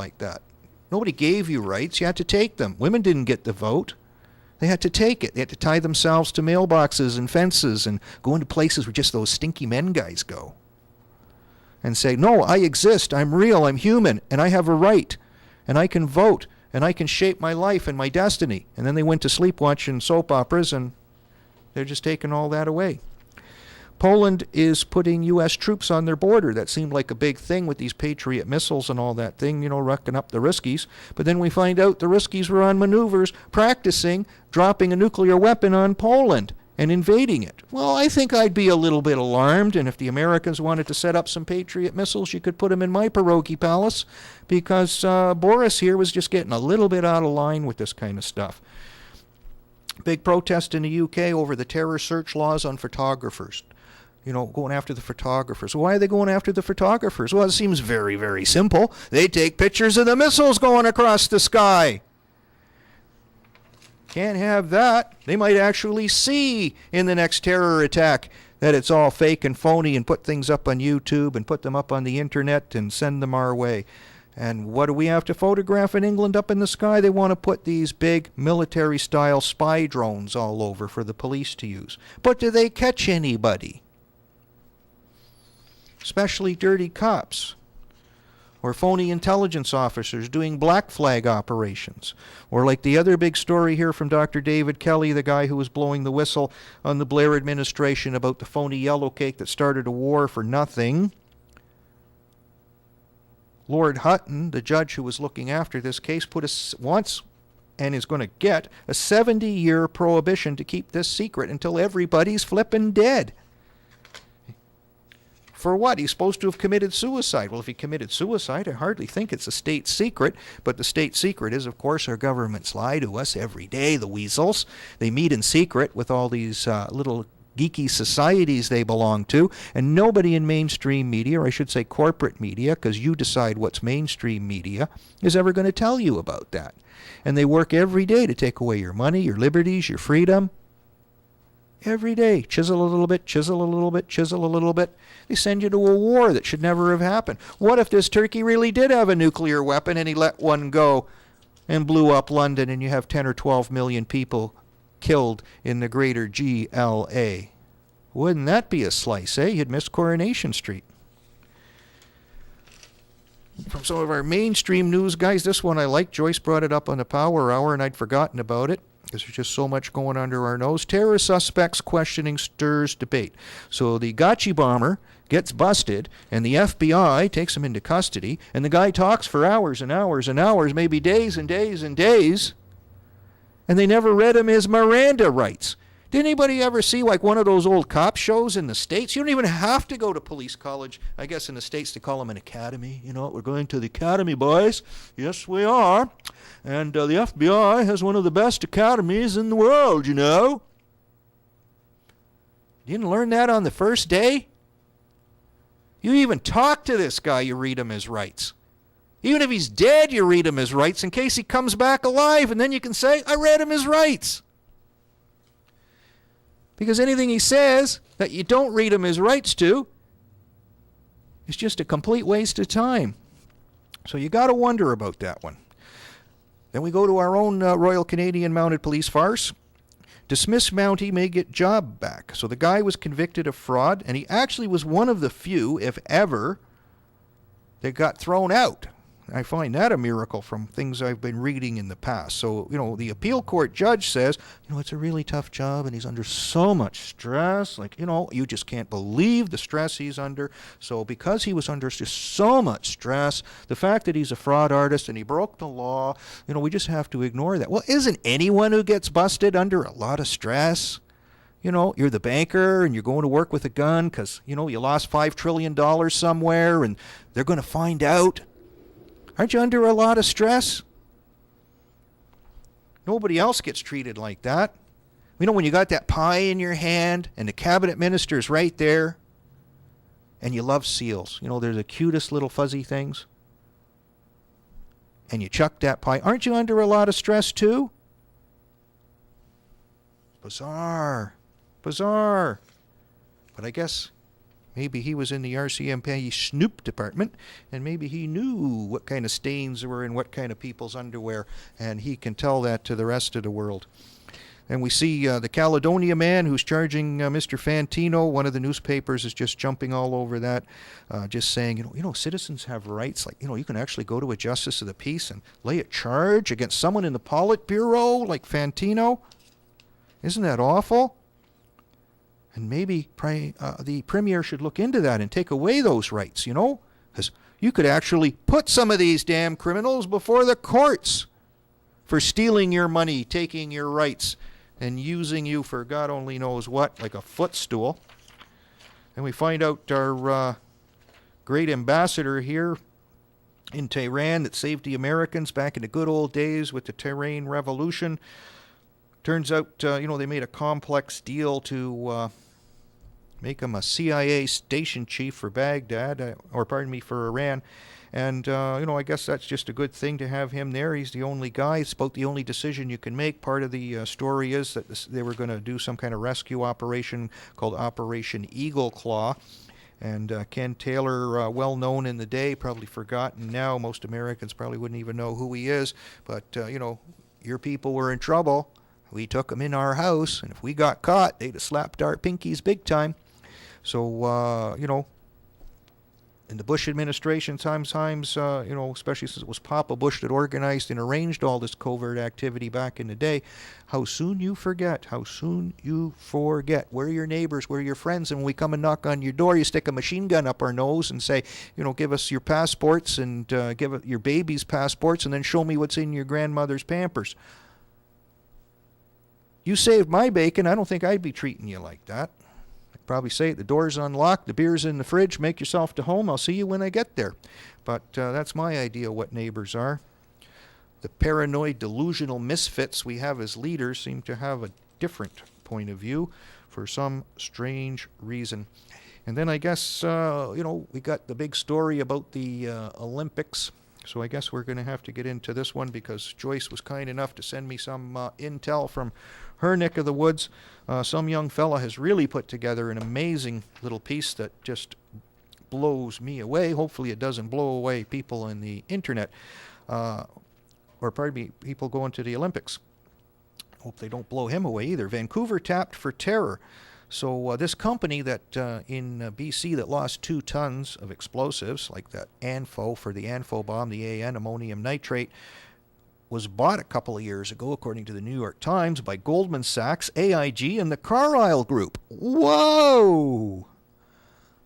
like that. Nobody gave you rights. You had to take them. Women didn't get the vote. They had to take it. They had to tie themselves to mailboxes and fences and go into places where just those stinky men guys go. And say, no, I exist. I'm real. I'm human. And I have a right. And I can vote. And I can shape my life and my destiny. And then they went to sleep watching soap operas, and they're just taking all that away. Poland is putting U.S. troops on their border. That seemed like a big thing with these Patriot missiles and all that thing, rucking up the Ruskies. But then we find out the Ruskies were on maneuvers, practicing dropping a nuclear weapon on Poland and invading it. Well, I think I'd be a little bit alarmed, and if the Americans wanted to set up some Patriot missiles, you could put them in my pierogi palace, because Boris here was just getting a little bit out of line with this kind of stuff. Big protest in the UK over the terror search laws on photographers. Going after the photographers. Why are they going after the photographers? Well, it seems very, very simple. They take pictures of the missiles going across the sky. Can't have that. They might actually see in the next terror attack that it's all fake and phony, and put things up on YouTube and put them up on the internet and send them our way. And what do we have to photograph in England up in the sky? They want to put these big military-style spy drones all over for the police to use. But do they catch anybody? Especially dirty cops, or phony intelligence officers doing black flag operations, or like the other big story here from Dr. David Kelly, the guy who was blowing the whistle on the Blair administration about the phony yellow cake that started a war for nothing. Lord Hutton, the judge who was looking after this case, wants and is going to get a 70-year prohibition to keep this secret until everybody's flippin' dead. For what? He's supposed to have committed suicide. Well, if he committed suicide, I hardly think it's a state secret. But the state secret is, of course, our governments lie to us every day, the weasels. They meet in secret with all these little geeky societies they belong to. And nobody in mainstream media, or I should say corporate media, because you decide what's mainstream media, is ever going to tell you about that. And they work every day to take away your money, your liberties, your freedom. Every day, chisel a little bit, chisel a little bit, chisel a little bit. They send you to a war that should never have happened. What if this turkey really did have a nuclear weapon and he let one go and blew up London, and you have 10 or 12 million people killed in the greater GLA? Wouldn't that be a slice, eh? You'd miss Coronation Street. From some of our mainstream news guys, this one I like. Joyce brought it up on the Power Hour, and I'd forgotten about it, because there's just so much going under our nose. Terror suspects questioning stirs debate. So the Gotchi bomber gets busted, and the FBI takes him into custody, and the guy talks for hours and hours and hours, maybe days and days and days, and they never read him his Miranda rights. Did anybody ever see like one of those old cop shows in the States? You don't even have to go to police college. I guess in the States they call them an academy. We're going to the academy, boys. Yes, we are. And the FBI has one of the best academies in the world, You didn't learn that on the first day? You even talk to this guy, you read him his rights. Even if he's dead, you read him his rights in case he comes back alive, and then you can say, I read him his rights. Because anything he says that you don't read him his rights to is just a complete waste of time. So you got to wonder about that one. Then we go to our own Royal Canadian Mounted Police farce. Dismissed Mountie may get job back. So the guy was convicted of fraud, and he actually was one of the few, if ever, that got thrown out. I find that a miracle from things I've been reading in the past. So, the appeal court judge says, it's a really tough job and he's under so much stress. You just can't believe the stress he's under. So because he was under just so much stress, the fact that he's a fraud artist and he broke the law, we just have to ignore that. Well, isn't anyone who gets busted under a lot of stress? You're the banker and you're going to work with a gun because, you lost $5 trillion somewhere and they're going to find out. Aren't you under a lot of stress? Nobody else gets treated like that. When you got that pie in your hand and the cabinet minister's right there and you love seals. They're the cutest little fuzzy things. And you chuck that pie. Aren't you under a lot of stress too? Bizarre. But I guess Maybe he was in the RCMP Snoop department, and maybe he knew what kind of stains were in what kind of people's underwear, and he can tell that to the rest of the world. And we see the Caledonia man who's charging Mr. Fantino. One of the newspapers is just jumping all over that, just saying, citizens have rights. Like, you can actually go to a justice of the peace and lay a charge against someone in the Politburo like Fantino. Isn't that awful? And maybe the premier should look into that and take away those rights, because you could actually put some of these damn criminals before the courts for stealing your money, taking your rights, and using you for God only knows what, like a footstool. And we find out our great ambassador here in Tehran that saved the Americans back in the good old days with the Tehran Revolution. Turns out, they made a complex deal to make him a CIA station chief for Baghdad, for Iran. And, I guess that's just a good thing to have him there. He's the only guy. It's about the only decision you can make. Part of the story is that they were going to do some kind of rescue operation called Operation Eagle Claw. And Ken Taylor, well known in the day, probably forgotten now. Most Americans probably wouldn't even know who he is. But, your people were in trouble. We took them in our house. And if we got caught, they'd have slapped our pinkies big time. So, in the Bush administration, sometimes, especially since it was Papa Bush that organized and arranged all this covert activity back in the day, how soon you forget. We're your neighbors, we're your friends, and when we come and knock on your door, you stick a machine gun up our nose and say, give us your passports and give your baby's passports and then show me what's in your grandmother's Pampers. You saved my bacon, I don't think I'd be treating you like that. Probably say the door's unlocked, the beer's in the fridge, make yourself to home, I'll see you when I get there. But that's my idea of what neighbors are. The paranoid, delusional misfits we have as leaders seem to have a different point of view for some strange reason. And then I guess, we got the big story about the Olympics. So I guess we're going to have to get into this one because Joyce was kind enough to send me some intel from her neck of the woods. Some young fella has really put together an amazing little piece that just blows me away. Hopefully it doesn't blow away people on the internet, people going to the Olympics. Hope they don't blow him away either. Vancouver tapped for terror. So this company that in BC that lost 2 tons of explosives, like that ANFO for the ANFO bomb, the AN, ammonium nitrate, was bought a couple of years ago, according to the New York Times, by Goldman Sachs, AIG, and the Carlyle Group. Whoa!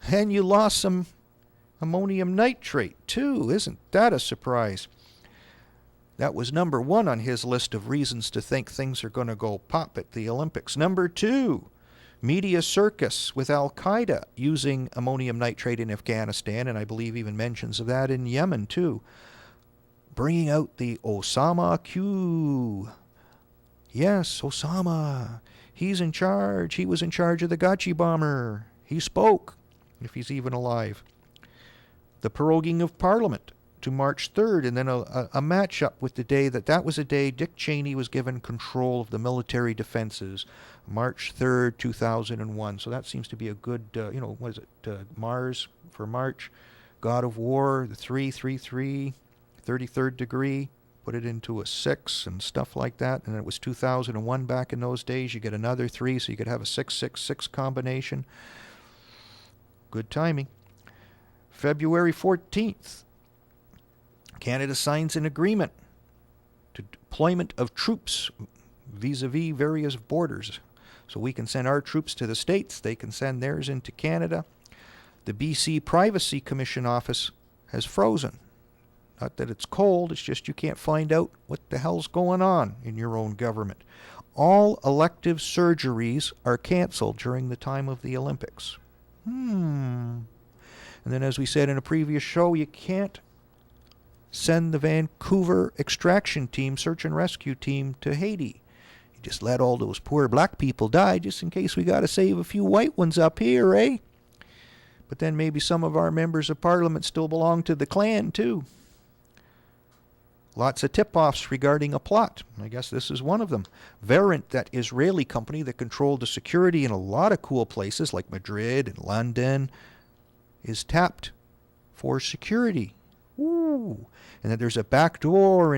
And you lost some ammonium nitrate, too. Isn't that a surprise? That was number 1 on his list of reasons to think things are going to go pop at the Olympics. Number 2, media circus with Al-Qaeda using ammonium nitrate in Afghanistan, and I believe even mentions of that in Yemen, too. Bringing out the Osama Q. Yes, Osama. He's in charge. He was in charge of the Gachi bomber. He spoke, if he's even alive. The proroguing of Parliament to March 3rd, and then a match-up with the day that was a day Dick Cheney was given control of the military defenses, March 3rd, 2001. So that seems to be a good, what is it, Mars for March, God of War, the 333, 33rd degree, put it into a 6 and stuff like that, and it was 2001 back in those days. You get another 3, so you could have a 666 combination. Good timing. February 14th, Canada signs an agreement to deployment of troops vis-a-vis various borders. So we can send our troops to the States, they can send theirs into Canada. The BC Privacy Commission office has frozen. Not that it's cold, it's just you can't find out what the hell's going on in your own government. All elective surgeries are canceled during the time of the Olympics. And then as we said in a previous show, you can't send the Vancouver extraction team, search and rescue team, to Haiti. You just let all those poor black people die just in case we got to save a few white ones up here, eh? But then maybe some of our members of parliament still belong to the Klan, too. Lots of tip-offs regarding a plot. I guess this is one of them. Verint, that Israeli company that controlled the security in a lot of cool places like Madrid and London, is tapped for security. Ooh. And that there's a back door and